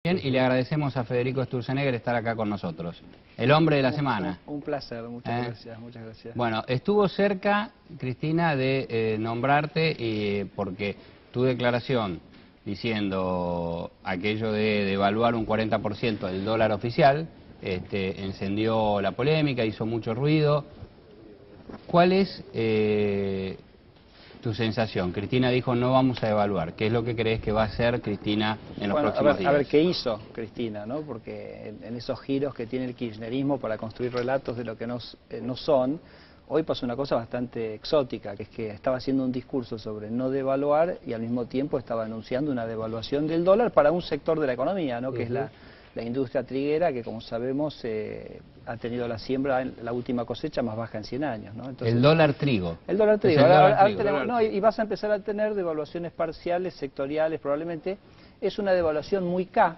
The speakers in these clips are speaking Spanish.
Bien, y le agradecemos a Federico Sturzenegger estar acá con nosotros. El hombre de la semana. Un placer, muchas gracias, muchas gracias. Bueno, estuvo cerca, Cristina, de nombrarte porque tu declaración diciendo aquello de devaluar un 40% del dólar oficial, encendió la polémica, hizo mucho ruido. ¿Cuál es tu sensación? Cristina dijo no vamos a devaluar. ¿Qué es lo que crees que va a hacer Cristina en los próximos días? A ver qué hizo Cristina, ¿no? Porque en esos giros que tiene el kirchnerismo para construir relatos de lo que no son, hoy pasó una cosa bastante exótica, que es que estaba haciendo un discurso sobre no devaluar y al mismo tiempo estaba anunciando una devaluación del dólar para un sector de la economía, ¿no? Que es la industria triguera, que como sabemos ha tenido la siembra, la última cosecha más baja en 100 años, ¿no? Entonces, el dólar trigo. El dólar trigo. Y vas a empezar a tener devaluaciones parciales, sectoriales, probablemente. Es una devaluación muy K,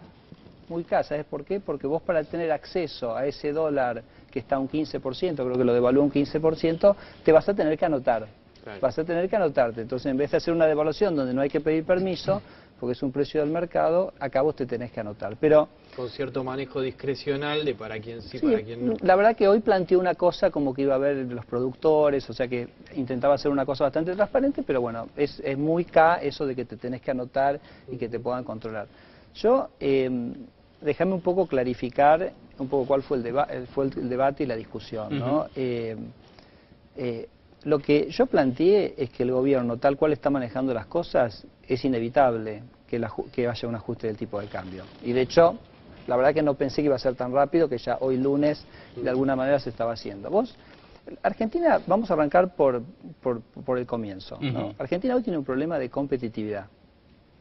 ¿sabes por qué? Porque vos para tener acceso a ese dólar que está a un 15%, creo que lo devalúa un 15%, te vas a tener que anotar. Claro. Vas a tener que anotarte. Entonces, en vez de hacer una devaluación donde no hay que pedir permiso, porque es un precio del mercado, acá vos te tenés que anotar. Pero con cierto manejo discrecional de para quién sí, para quién no. La verdad que hoy planteó una cosa como que iba a haber los productores, o sea que intentaba hacer una cosa bastante transparente, pero bueno, es muy K eso de que te tenés que anotar y que te puedan controlar. Yo, déjame un poco clarificar un poco cuál fue el debate y la discusión, ¿no? Lo que yo planteé es que el gobierno, tal cual está manejando las cosas, es inevitable que haya un ajuste del tipo de cambio. Y de hecho, la verdad que no pensé que iba a ser tan rápido, que ya hoy lunes de alguna manera se estaba haciendo. Argentina, vamos a arrancar por el comienzo, ¿no? Argentina hoy tiene un problema de competitividad.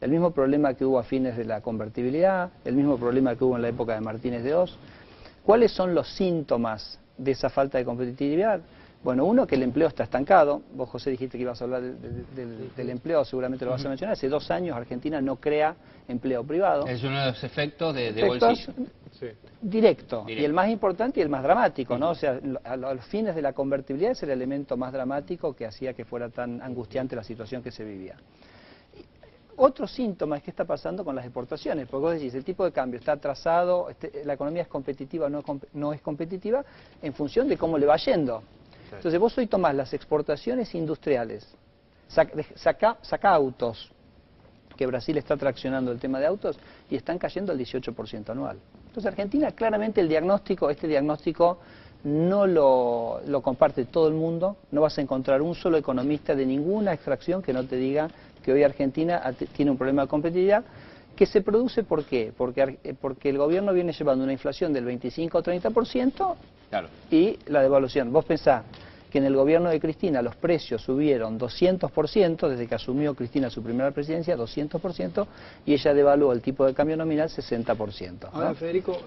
El mismo problema que hubo a fines de la convertibilidad, el mismo problema que hubo en la época de Martínez de Oz. ¿Cuáles son los síntomas de esa falta de competitividad? Bueno, uno, que el empleo está estancado. Vos, José, dijiste que ibas a hablar del empleo, seguramente lo vas a mencionar. Hace 2 años Argentina no crea empleo privado. Es uno de los efectos de bolsillo. Directo. Y el más importante y el más dramático, ¿no? O sea, a los fines de la convertibilidad es el elemento más dramático que hacía que fuera tan angustiante la situación que se vivía. Otro síntoma es qué está pasando con las exportaciones, porque vos decís, el tipo de cambio está atrasado, la economía es competitiva o no es competitiva en función de cómo le va yendo. Entonces vos hoy tomás las exportaciones industriales, saca autos, que Brasil está traccionando el tema de autos, y están cayendo al 18% anual. Entonces Argentina, claramente este diagnóstico no lo comparte todo el mundo. No vas a encontrar un solo economista de ninguna extracción que no te diga que hoy Argentina tiene un problema de competitividad, que se produce ¿por qué? Porque el gobierno viene llevando una inflación del 25 o 30%, claro, y la devaluación. Vos pensás que en el gobierno de Cristina los precios subieron 200%, desde que asumió Cristina su primera presidencia, 200%, y ella devaluó el tipo de cambio nominal 60%. ¿No? Ahora, Federico,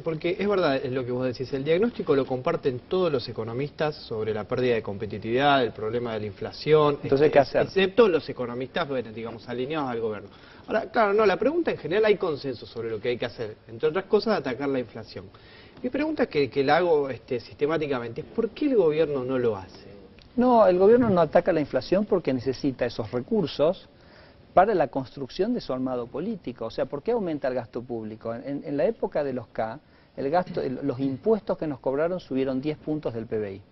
porque es verdad es lo que vos decís, el diagnóstico lo comparten todos los economistas sobre la pérdida de competitividad, el problema de la inflación. Entonces, ¿qué hacer? Excepto los economistas, digamos, alineados al gobierno. Ahora, claro, no, la pregunta en general, hay consenso sobre lo que hay que hacer, entre otras cosas, atacar la inflación. Mi pregunta, que la hago sistemáticamente, es ¿por qué el gobierno no lo hace? No, el gobierno no ataca la inflación porque necesita esos recursos para la construcción de su armado político. O sea, ¿por qué aumenta el gasto público? En la época de los K, los impuestos que nos cobraron subieron 10 puntos del PBI.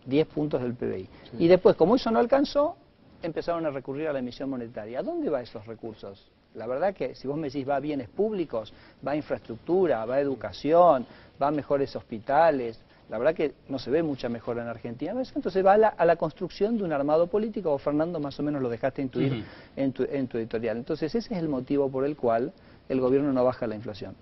10 puntos del PBI. Sí. Y después, como eso no alcanzó, empezaron a recurrir a la emisión monetaria. ¿A dónde van esos recursos? La verdad que si vos me decís va a bienes públicos, va a infraestructura, va a educación, va a mejores hospitales, la verdad que no se ve mucha mejora en Argentina. Entonces va a la construcción de un armado político. Vos, Fernando, más o menos lo dejaste intuir en tu editorial. Entonces ese es el motivo por el cual el gobierno no baja la inflación.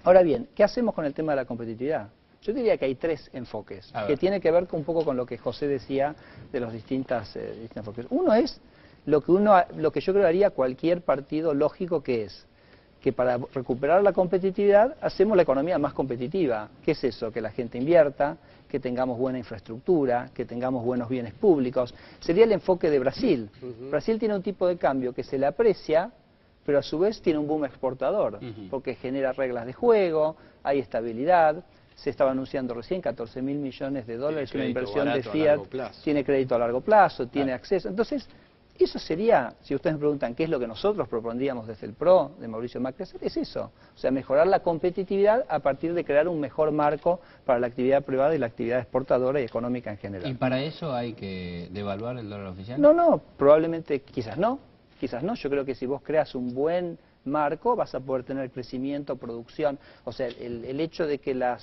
Ahora bien, ¿qué hacemos con el tema de la competitividad? Yo diría que hay 3 enfoques, que tiene que ver un poco con lo que José decía de los distintos enfoques. Uno es lo que yo creo que haría cualquier partido lógico, que es que para recuperar la competitividad hacemos la economía más competitiva. ¿Qué es eso? Que la gente invierta, que tengamos buena infraestructura, que tengamos buenos bienes públicos. Sería el enfoque de Brasil. Brasil tiene un tipo de cambio que se le aprecia, pero a su vez tiene un boom exportador, porque genera reglas de juego, hay estabilidad. Se estaba anunciando recién 14.000 millones de dólares, una inversión de Fiat, tiene crédito a largo plazo, tiene acceso. Entonces, Eso sería, si ustedes me preguntan qué es lo que nosotros propondríamos desde el PRO de Mauricio Macri, es eso. O sea, mejorar la competitividad a partir de crear un mejor marco para la actividad privada y la actividad exportadora y económica en general. ¿Y para eso hay que devaluar el dólar oficial? No, probablemente quizás no. Yo creo que si vos creas un buen marco vas a poder tener crecimiento, producción. O sea, el hecho de que la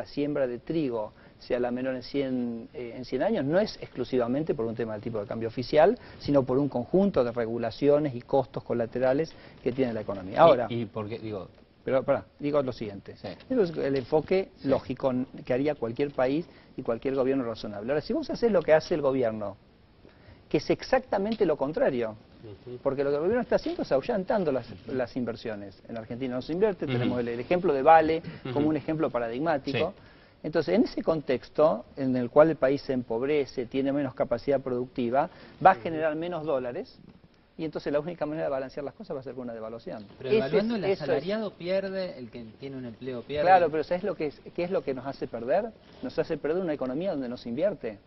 siembra de trigo sea la menor en 100 años no es exclusivamente por un tema del tipo de cambio oficial, sino por un conjunto de regulaciones y costos colaterales que tiene la economía. Ahora, ¿Y por qué? Digo lo siguiente. Sí. Eso es el enfoque lógico que haría cualquier país y cualquier gobierno razonable. Ahora, si vos haces lo que hace el gobierno, que es exactamente lo contrario, porque lo que el gobierno está haciendo es ahuyentando las inversiones. En Argentina no se invierte, tenemos el ejemplo de Vale como un ejemplo paradigmático. Sí. Entonces, en ese contexto, en el cual el país se empobrece, tiene menos capacidad productiva, va a generar menos dólares, y entonces la única manera de balancear las cosas va a ser con una devaluación. Pero evaluando el asalariado pierde, el que tiene un empleo pierde. Claro, pero ¿sabes qué es lo que nos hace perder? Nos hace perder una economía donde no se invierte.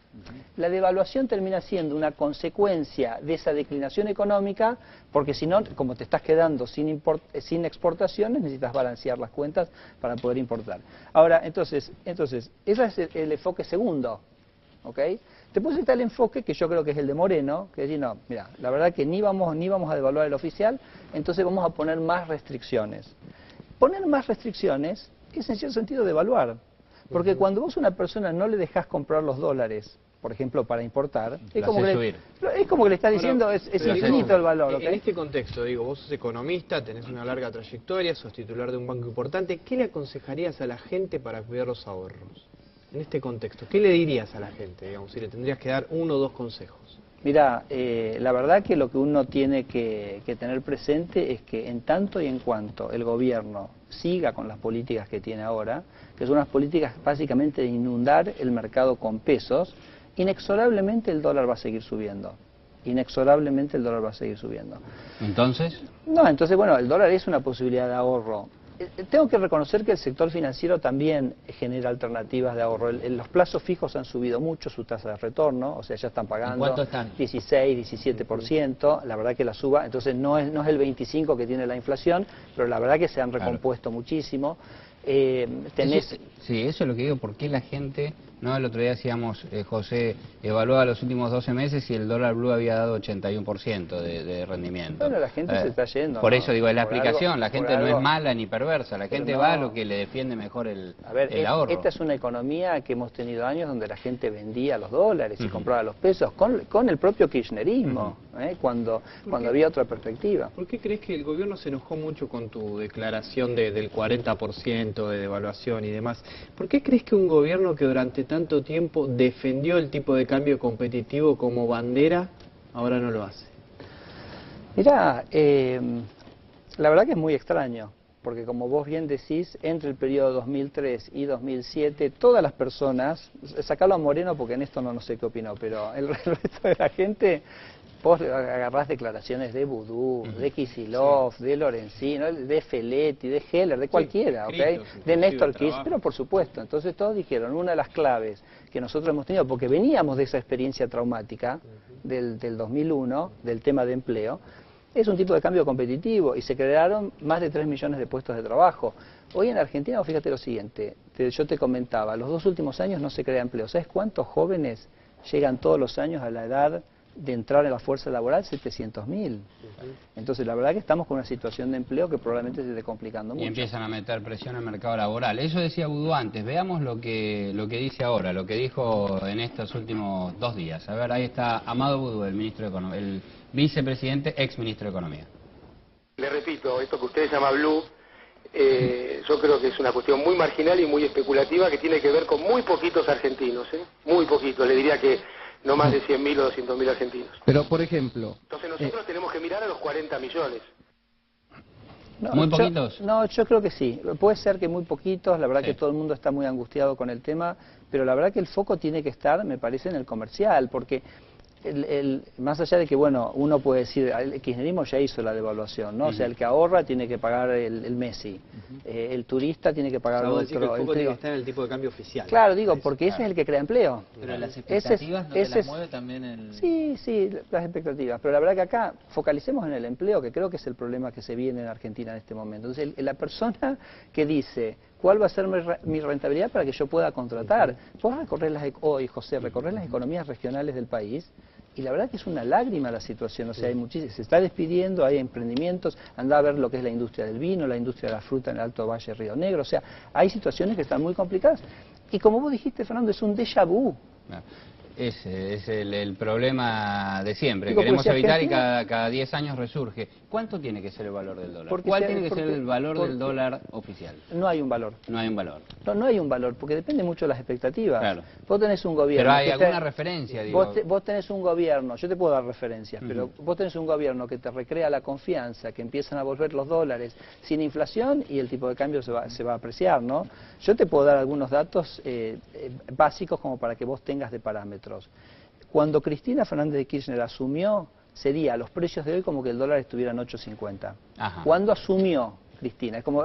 La devaluación termina siendo una consecuencia de esa declinación económica, porque si no, como te estás quedando sin exportaciones, necesitas balancear las cuentas para poder importar. Ahora, entonces ese es el enfoque segundo. ¿Ok? Después está el enfoque que yo creo que es el de Moreno, que es decir, no, mira, la verdad que ni vamos a devaluar el oficial, entonces vamos a poner más restricciones. Poner más restricciones es en cierto sentido devaluar, porque cuando vos a una persona no le dejás comprar los dólares, por ejemplo, para importar, es como que le estás diciendo, es infinito el valor. ¿Okay? En este contexto, digo, vos sos economista, tenés una larga trayectoria, sos titular de un banco importante, ¿qué le aconsejarías a la gente para cuidar los ahorros? En este contexto, ¿qué le dirías a la gente, digamos, si le tendrías que dar 1 o 2 consejos? Mira, la verdad que lo que uno tiene que tener presente es que en tanto y en cuanto el gobierno siga con las políticas que tiene ahora, que son unas políticas básicamente de inundar el mercado con pesos, inexorablemente el dólar va a seguir subiendo. Inexorablemente el dólar va a seguir subiendo. ¿Entonces? No, entonces, bueno, el dólar es una posibilidad de ahorro. Tengo que reconocer que el sector financiero también genera alternativas de ahorro. Los plazos fijos han subido mucho su tasa de retorno, o sea, ya están pagando ¿Cuánto están? 16, 17%, la verdad que la suba, entonces no es el 25% que tiene la inflación, pero la verdad que se han recompuesto muchísimo. Sí, eso es lo que digo, ¿por qué la gente, no el otro día decíamos, José, evaluaba los últimos 12 meses y el dólar blue había dado 81% de rendimiento? Bueno, la gente se está yendo. Por eso digo, es la Por explicación, algo, la gente no es mala ni perversa, la gente va a lo que le defiende mejor el ahorro. Esta es una economía que hemos tenido años donde la gente vendía los dólares y compraba los pesos con el propio kirchnerismo, cuando había otra perspectiva. ¿Por qué crees que el gobierno se enojó mucho con tu declaración del 40% de devaluación y demás? ¿Por qué crees que un gobierno que durante tanto tiempo defendió el tipo de cambio competitivo como bandera, ahora no lo hace? Mirá, la verdad que es muy extraño, porque como vos bien decís, entre el periodo 2003 y 2007, todas las personas, sacalo a Moreno porque en esto no sé qué opinó, pero el resto de la gente, vos agarrás declaraciones de Vudú, de Kicillof, de Lorenzino, de Feletti, de Heller, de cualquiera, de Néstor Kirchner, pero por supuesto. Entonces todos dijeron, una de las claves que nosotros hemos tenido, porque veníamos de esa experiencia traumática del 2001, del tema de empleo, es un tipo de cambio competitivo y se crearon más de 3 millones de puestos de trabajo. Hoy en Argentina, fíjate lo siguiente, yo te comentaba, los 2 últimos años no se crea empleo. ¿Sabes cuántos jóvenes llegan todos los años a la edad de entrar en la fuerza laboral? 700.000. Entonces la verdad que estamos con una situación de empleo que probablemente se esté complicando mucho. Y empiezan a meter presión al mercado laboral. Eso decía Vudú antes. Veamos lo que dice ahora, lo que dijo en estos últimos 2 días. A ver, ahí está Amado Vudú, el ministro de Economía, el vicepresidente, ex ministro de Economía. Le repito, esto que usted llama blue, yo creo que es una cuestión muy marginal y muy especulativa que tiene que ver con muy poquitos argentinos, muy poquitos, le diría que no más de 100.000 o 200.000 argentinos. Pero, por ejemplo... Entonces nosotros tenemos que mirar a los 40 millones. ¿Muy poquitos? Yo creo que sí. Puede ser que muy poquitos, la verdad que todo el mundo está muy angustiado con el tema, pero la verdad que el foco tiene que estar, me parece, en el comercial, porque más allá de que, bueno, uno puede decir, el kirchnerismo ya hizo la devaluación, ¿no? O sea, el que ahorra tiene que pagar el Messi, el turista tiene que pagar O sea, otro. que el foco tiene que estar en el tipo de cambio oficial. Claro, digo, porque ese es el que crea empleo. Pero las expectativas no te las mueve también el... Sí, sí, las expectativas. Pero la verdad que acá focalicemos en el empleo, que creo que es el problema que se viene en Argentina en este momento. Entonces, la persona que dice, ¿cuál va a ser mi rentabilidad para que yo pueda contratar? Vos recorrer hoy, José, recorrer las economías regionales del país, y la verdad que es una lágrima la situación. O sea, hay se está despidiendo, hay emprendimientos, anda a ver lo que es la industria del vino, la industria de la fruta en el Alto Valle Río Negro. O sea, hay situaciones que están muy complicadas. Y como vos dijiste, Fernando, es un déjà vu. Ese es el problema de siempre. Digo, Queremos pues, si evitar y Argentina... cada 10 años resurge. ¿Cuánto tiene que ser el valor del dólar? Porque ¿Cuál tiene que ser el valor del dólar oficial? No hay un valor. No hay un valor. No hay un valor, porque depende mucho de las expectativas. Claro. Vos tenés un gobierno... Pero hay alguna referencia, digo. Vos tenés un gobierno, yo te puedo dar referencias, pero vos tenés un gobierno que te recrea la confianza, que empiezan a volver los dólares sin inflación y el tipo de cambio se va a apreciar, ¿no? Yo te puedo dar algunos datos básicos como para que vos tengas de parámetros. Cuando Cristina Fernández de Kirchner asumió, sería a los precios de hoy como que el dólar estuviera en 8.50. Cuando asumió Cristina, es como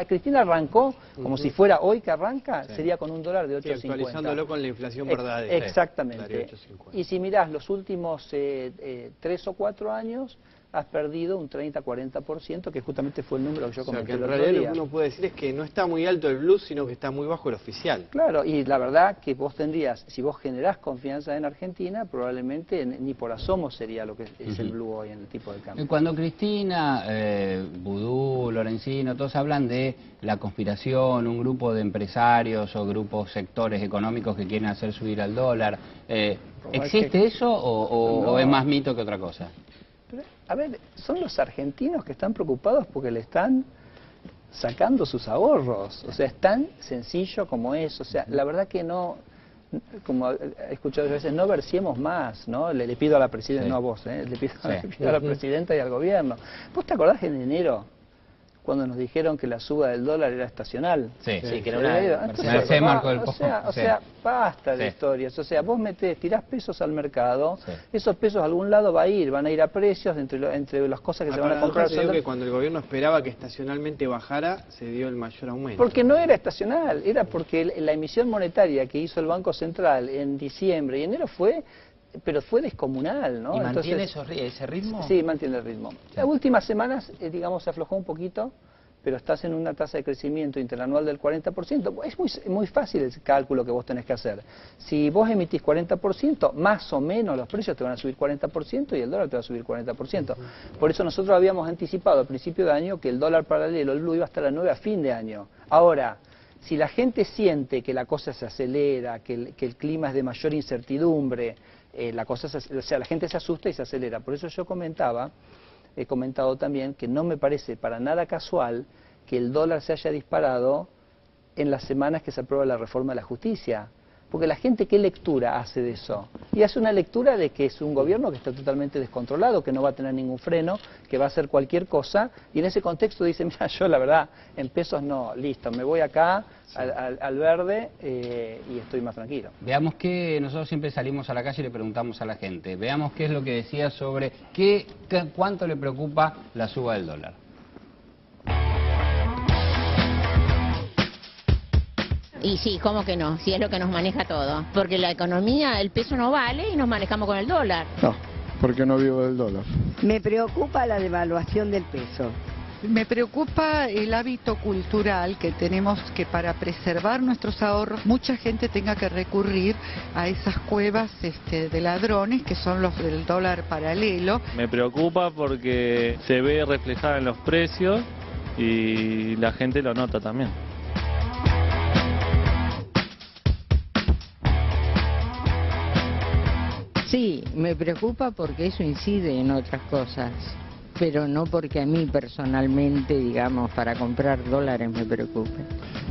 Cristina arrancó como si fuera hoy que arranca, sería con un dólar de 8.50. Actualizándolo con la inflación verdadera. Exactamente. Y si mirás los últimos 3 o 4 años, has perdido un 30-40%, que justamente fue el número que yo comenté el otro día. En realidad lo que uno puede decir es que no está muy alto el blue, sino que está muy bajo el oficial. Claro, y la verdad que vos tendrías, si vos generás confianza en Argentina, probablemente ni por asomo sería lo que es el blue hoy en el tipo de cambio. Cuando Cristina, Vudú, Lorenzino, todos hablan de la conspiración, un grupo de empresarios o grupos, sectores económicos que quieren hacer subir al dólar, ¿existe eso o es más mito que otra cosa? A ver, son los argentinos que están preocupados porque le están sacando sus ahorros. O sea, es tan sencillo como eso. O sea, la verdad que no, como he escuchado a veces, no versiemos más, ¿no? Le pido a la presidenta, no a vos, le pido a la presidenta y al gobierno. ¿Vos te acordás en enero, cuando nos dijeron que la suba del dólar era estacional? Sí, que era una... O sea, basta de historias. O sea, vos tirás pesos al mercado, esos pesos a algún lado van a ir a precios entre las cosas que se van a comprar. Se dio que cuando el gobierno esperaba que estacionalmente bajara, se dio el mayor aumento. Porque no era estacional, era porque la emisión monetaria que hizo el Banco Central en diciembre y enero fue descomunal, ¿no? ¿Y mantiene ese ritmo? Sí, mantiene el ritmo. Las últimas semanas, digamos, se aflojó un poquito, pero estás en una tasa de crecimiento interanual del 40%. Es muy fácil el cálculo que vos tenés que hacer. Si vos emitís 40%, más o menos los precios te van a subir 40% y el dólar te va a subir 40%. Por eso nosotros habíamos anticipado a principio de año que el dólar paralelo, el blue, iba a estar a 9 a fin de año. Ahora, si la gente siente que la cosa se acelera, que el clima es de mayor incertidumbre, la gente se asusta y se acelera. Por eso yo he comentado también que no me parece para nada casual que el dólar se haya disparado en las semanas que se aprueba la reforma de la justicia. Porque la gente, ¿qué lectura hace de eso? Y hace una lectura de que es un gobierno que está totalmente descontrolado, que no va a tener ningún freno, que va a hacer cualquier cosa, y en ese contexto dice, mira, yo la verdad, en pesos no, listo, me voy acá al verde y estoy más tranquilo. Veamos que nosotros siempre salimos a la calle y le preguntamos a la gente, veamos qué es lo que decía sobre cuánto le preocupa la suba del dólar. Y sí, ¿cómo que no? Si es lo que nos maneja todo. Porque la economía, el peso no vale y nos manejamos con el dólar. No, porque no vivo del dólar. Me preocupa la devaluación del peso. Me preocupa el hábito cultural que tenemos, que para preservar nuestros ahorros mucha gente tenga que recurrir a esas cuevas de ladrones que son los del dólar paralelo. Me preocupa porque se ve reflejada en los precios y la gente lo nota también. Sí, me preocupa porque eso incide en otras cosas, pero no porque a mí personalmente, digamos, para comprar dólares me preocupe.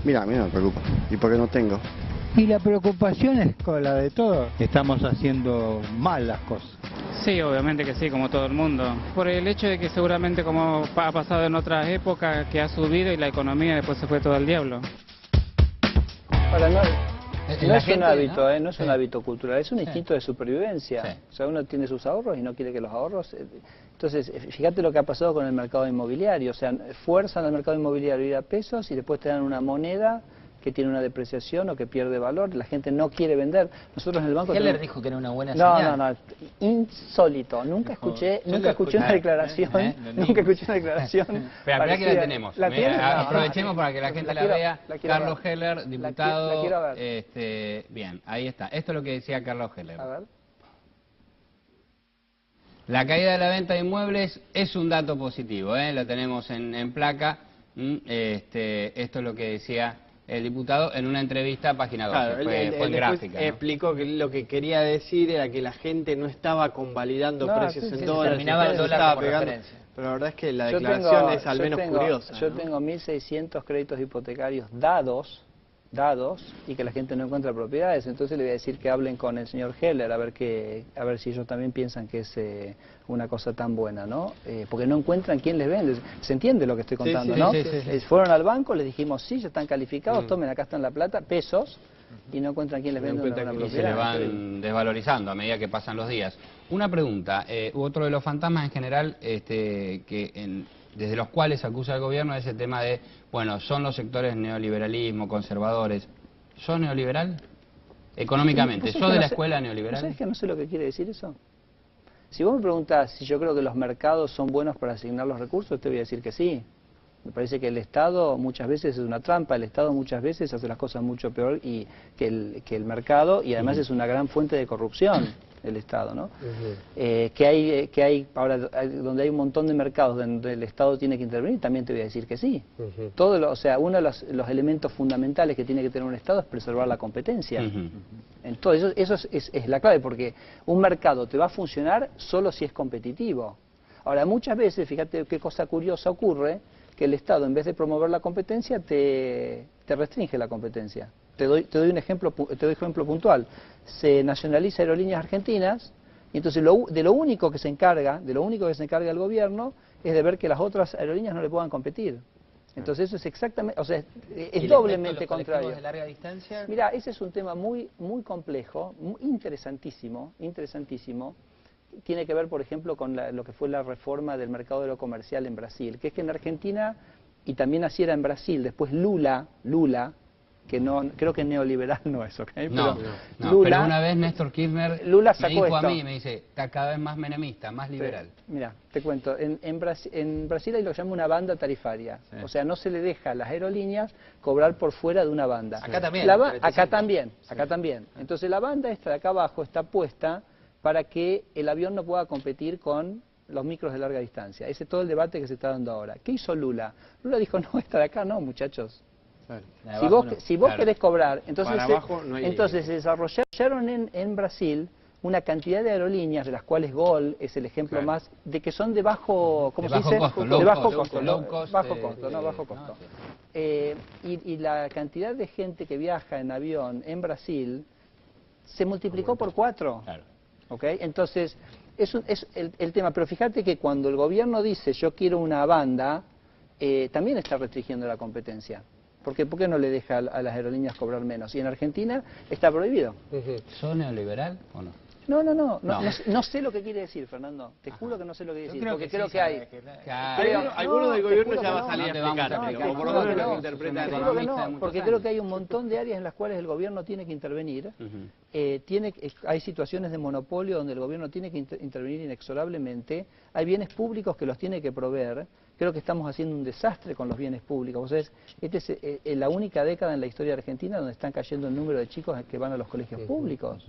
Mira, a mí no me preocupa, y porque no tengo. Y la preocupación es con la de todo, estamos haciendo mal las cosas. Sí, obviamente que sí, como todo el mundo. Por el hecho de que seguramente, como ha pasado en otras épocas, que ha subido y la economía después se fue todo al diablo. Ahora, No es un hábito, no es un hábito cultural, es un instinto de supervivencia. Sí. O sea, uno tiene sus ahorros y no quiere que los ahorros... Entonces, fíjate lo que ha pasado con el mercado inmobiliario. O sea, fuerzan al mercado inmobiliario a ir a pesos y después te dan una moneda que tiene una depreciación o que pierde valor. La gente no quiere vender. Nosotros en el banco... Heller dijo que era una buena No, señal. no, insólito. Nunca escuché una declaración. Nunca escuché una declaración. Pero aquí la tenemos. ¿La tienes? Aprovechemos para que la gente la vea. Carlos Heller, diputado. La quiero ver. Bien, ahí está. Esto es lo que decía Carlos Heller. A ver. La caída de la venta de inmuebles es un dato positivo, lo tenemos en placa. Esto es lo que decía el diputado en una entrevista a Página 12, Claro, fue en gráfica. Explicó que lo que quería decir era que la gente no estaba convalidando precios en dólares. Terminaba el dólar como referencia. Pero la verdad es que la declaración es al menos curiosa. Yo tengo 1.600 créditos hipotecarios dados y que la gente no encuentra propiedades. Entonces le voy a decir que hablen con el señor Heller a ver si ellos también piensan que es una cosa tan buena, ¿no? Porque no encuentran quién les vende. Se entiende lo que estoy contando, ¿no? Sí. Fueron al banco, les dijimos sí, ya están calificados, tomen, acá está la plata, pesos, y no encuentran quién les vende una propiedad. Y se le van desvalorizando a medida que pasan los días. Una pregunta, otro de los fantasmas en general desde los cuales acusa el gobierno es el tema de, bueno, son los sectores neoliberalismo, conservadores. ¿Sos neoliberal? Económicamente, ¿sos de la escuela neoliberal? ¿Sabes que no sé lo que quiere decir eso? Si vos me preguntás si yo creo que los mercados son buenos para asignar los recursos, te voy a decir que sí. Me parece que el Estado muchas veces es una trampa, el Estado muchas veces hace las cosas mucho peor que el mercado, y además es una gran fuente de corrupción. El Estado, ¿no? Que hay ahora donde hay un montón de mercados donde el Estado tiene que intervenir, también te voy a decir que sí. O sea, uno de los elementos fundamentales que tiene que tener un Estado es preservar la competencia. Entonces, eso es la clave, porque un mercado te va a funcionar solo si es competitivo. Ahora, muchas veces, fíjate qué cosa curiosa ocurre, que el Estado, en vez de promover la competencia, te restringe la competencia. Te doy un ejemplo puntual. Se nacionaliza Aerolíneas Argentinas y entonces de lo único que se encarga el gobierno es de ver que las otras aerolíneas no le puedan competir. Entonces eso es exactamente, o sea, es doblemente contrario. ¿De larga distancia? Mira, ese es un tema muy complejo, interesantísimo. Tiene que ver, por ejemplo, con lo que fue la reforma del mercado de lo comercial en Brasil, que es que en Argentina, y también así era en Brasil, después Lula, que no, creo que neoliberal no es, ¿ok? No, Lula, pero una vez Néstor Kirchner me dijo a mí, me dice, está cada vez más menemista, más liberal. Mira, te cuento, en Brasil hay lo que llama una banda tarifaria, o sea, no se le deja a las aerolíneas cobrar por fuera de una banda. Acá también. Acá también. Entonces la banda esta de acá abajo está puesta para que el avión no pueda competir con los micros de larga distancia. Ese es todo el debate que se está dando ahora. ¿Qué hizo Lula? Lula dijo, no, esta de acá no, muchachos. Si vos querés cobrar, entonces se desarrollaron en Brasil una cantidad de aerolíneas, de las cuales Gol es el ejemplo más, de que son de bajo, ¿cómo se dice? De bajo costo. Y la cantidad de gente que viaja en avión en Brasil se multiplicó por 4. ¿Okay? Entonces, es el tema. Pero fíjate que cuando el gobierno dice yo quiero una banda, también está restringiendo la competencia. ¿Por qué no le deja a las aerolíneas cobrar menos? Y en Argentina está prohibido. ¿Sos neoliberal o no? No sé lo que quiere decir, Fernando. Te juro que no sé lo que quiere decir, porque creo que hay. Alguno del gobierno ya va a salir a explicar. Porque creo que hay un montón de áreas en las cuales el gobierno tiene que intervenir. Hay situaciones de monopolio donde el gobierno tiene que intervenir inexorablemente. Hay bienes públicos que los tiene que proveer. Creo que estamos haciendo un desastre con los bienes públicos. O sea, esta es la única década en la historia argentina donde están cayendo el número de chicos que van a los colegios públicos,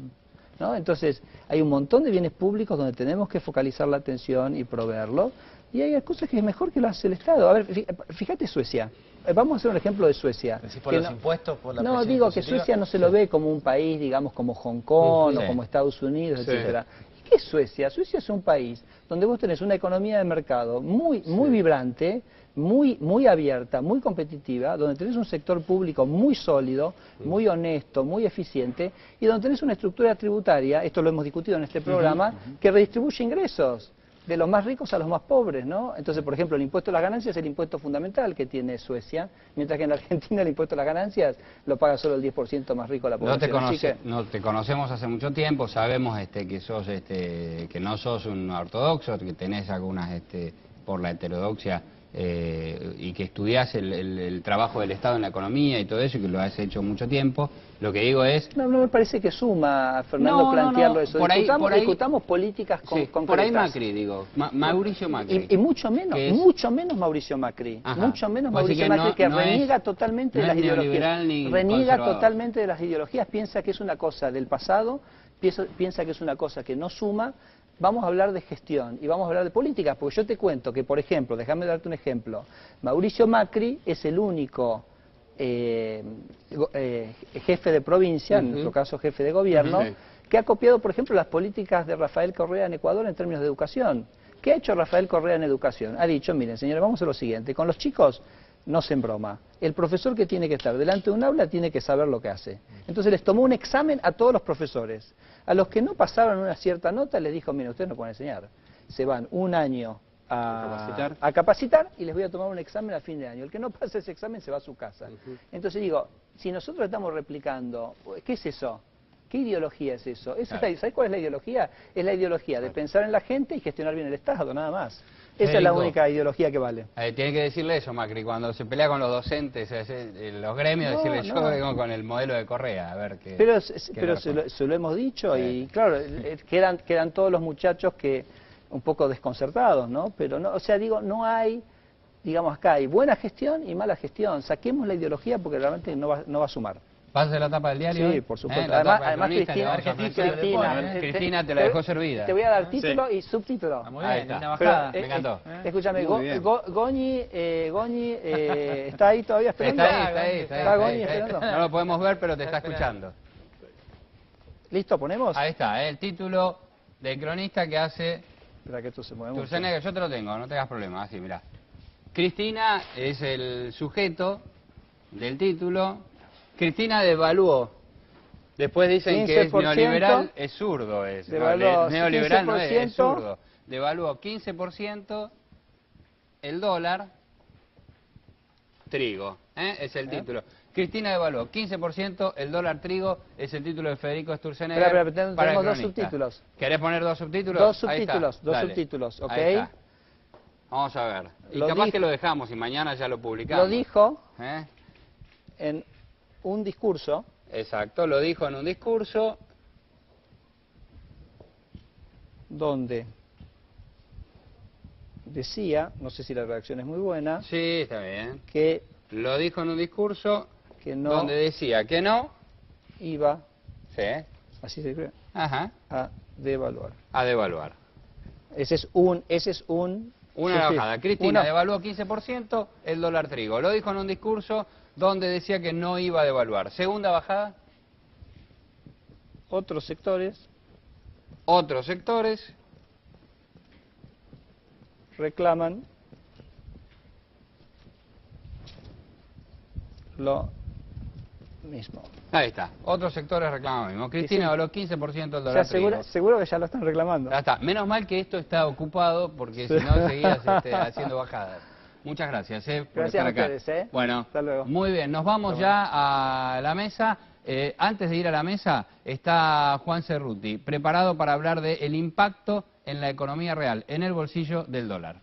¿no? Entonces, hay un montón de bienes públicos donde tenemos que focalizar la atención y proveerlo. Y hay cosas que es mejor que lo hace el Estado. A ver, fíjate Suecia. Vamos a hacer un ejemplo de Suecia. ¿Por los impuestos? Por la no, digo que Suecia no se lo ve como un país, digamos, como Hong Kong o como Estados Unidos, etcétera. ¿Qué es Suecia? Suecia es un país donde vos tenés una economía de mercado muy vibrante, muy abierta, muy competitiva, donde tenés un sector público muy sólido, muy honesto, muy eficiente, y donde tenés una estructura tributaria, esto lo hemos discutido en este programa, que redistribuye ingresos. de los más ricos a los más pobres, ¿no? Entonces, por ejemplo, el impuesto a las ganancias es el impuesto fundamental que tiene Suecia, mientras que en la Argentina el impuesto a las ganancias lo paga solo el 10% más rico de la población. No te conocemos hace mucho tiempo, sabemos que sos que no sos un ortodoxo, que tenés algunas por la heterodoxia y que estudiás el trabajo del Estado en la economía y todo eso, y que lo has hecho mucho tiempo. Lo que digo es... No me parece que suma, Fernando, plantearlo eso. Discutamos políticas concretas. Por ahí Macri, digo, Mauricio Macri. Y mucho menos Mauricio Macri. Ajá. Mucho menos Mauricio Macri, que reniega totalmente de las ideologías. Reniega totalmente de las ideologías, piensa que es una cosa del pasado, piensa que es una cosa que no suma. Vamos a hablar de gestión y vamos a hablar de políticas, porque yo te cuento que, por ejemplo, déjame darte un ejemplo, Mauricio Macri es el único jefe de provincia, en nuestro caso jefe de gobierno, que ha copiado, por ejemplo, las políticas de Rafael Correa en Ecuador en términos de educación. ¿Qué ha hecho Rafael Correa en educación? Ha dicho, miren, señores, vamos a lo siguiente, con los chicos no se embroma. El profesor que tiene que estar delante de un aula tiene que saber lo que hace. Entonces les tomó un examen a todos los profesores. A los que no pasaron una cierta nota les dijo, miren, ustedes no pueden enseñar. Se van un año a capacitar y les voy a tomar un examen a fin de año. El que no pase ese examen se va a su casa. Entonces digo, si nosotros estamos replicando, ¿qué es eso? ¿Qué ideología es eso? ¿Sabes cuál es la ideología? Es la ideología de pensar en la gente y gestionar bien el Estado, nada más. Esa es la única ideología que vale. Tiene que decirle eso, Macri, cuando se pelea con los docentes, los gremios, decirle yo vengo con el modelo de Correa, a ver qué... Pero se lo hemos dicho y claro, quedan todos los muchachos que un poco desconcertados, ¿no? Pero no, o sea, digo, no hay, digamos, acá hay buena gestión y mala gestión. Saquemos la ideología porque realmente no va a sumar. ¿Vas a la tapa del diario? Sí, por supuesto. Además Cristina te la dejó servida. Te voy a dar título y subtítulo. Muy bien, una bajada. Me encantó. Escúchame, Goñi ¿está ahí todavía esperando? Está Goñi esperando. No lo podemos ver, pero te está escuchando. ¿Listo? ¿Ponemos? Ahí está, el título del cronista que hace... Espera que esto se mueve mucho. Sturzenegger, yo te lo tengo, no tengas problema, así, mirá. Cristina es el sujeto del título... Cristina devaluó. Después dicen que es neoliberal, es zurdo. Neoliberal no es zurdo. Devaluó 15% el dólar, trigo. Es el título. Cristina devaluó 15% el dólar trigo, es el título de Federico Sturzenegger. Espera, tenemos dos subtítulos. ¿Querés poner dos subtítulos? Dos subtítulos, ¿ok? Vamos a ver. Y capaz que lo dejamos y mañana ya lo publicamos. Lo dijo en un discurso. Exacto, lo dijo en un discurso. Donde decía, no sé si la redacción es muy buena. Sí, está bien. Que lo dijo en un discurso que no donde decía que no iba, así se escribe, a devaluar. A devaluar. Ese es una bajada. Cristina devaluó 15% el dólar trigo. Lo dijo en un discurso donde decía que no iba a devaluar. Segunda bajada. Otros sectores reclaman lo mismo. Ahí está. Otros sectores reclaman lo mismo. Cristina devaluó 15% el dólar trigo. Seguro que ya lo están reclamando. Ya está. Menos mal que esto está ocupado porque si no seguías haciendo bajadas. Muchas gracias por estar acá. A ustedes, Bueno, hasta luego. Muy bien, nos vamos ya a la mesa. Antes de ir a la mesa está Juan Cerruti, preparado para hablar del impacto en la economía real, en el bolsillo del dólar.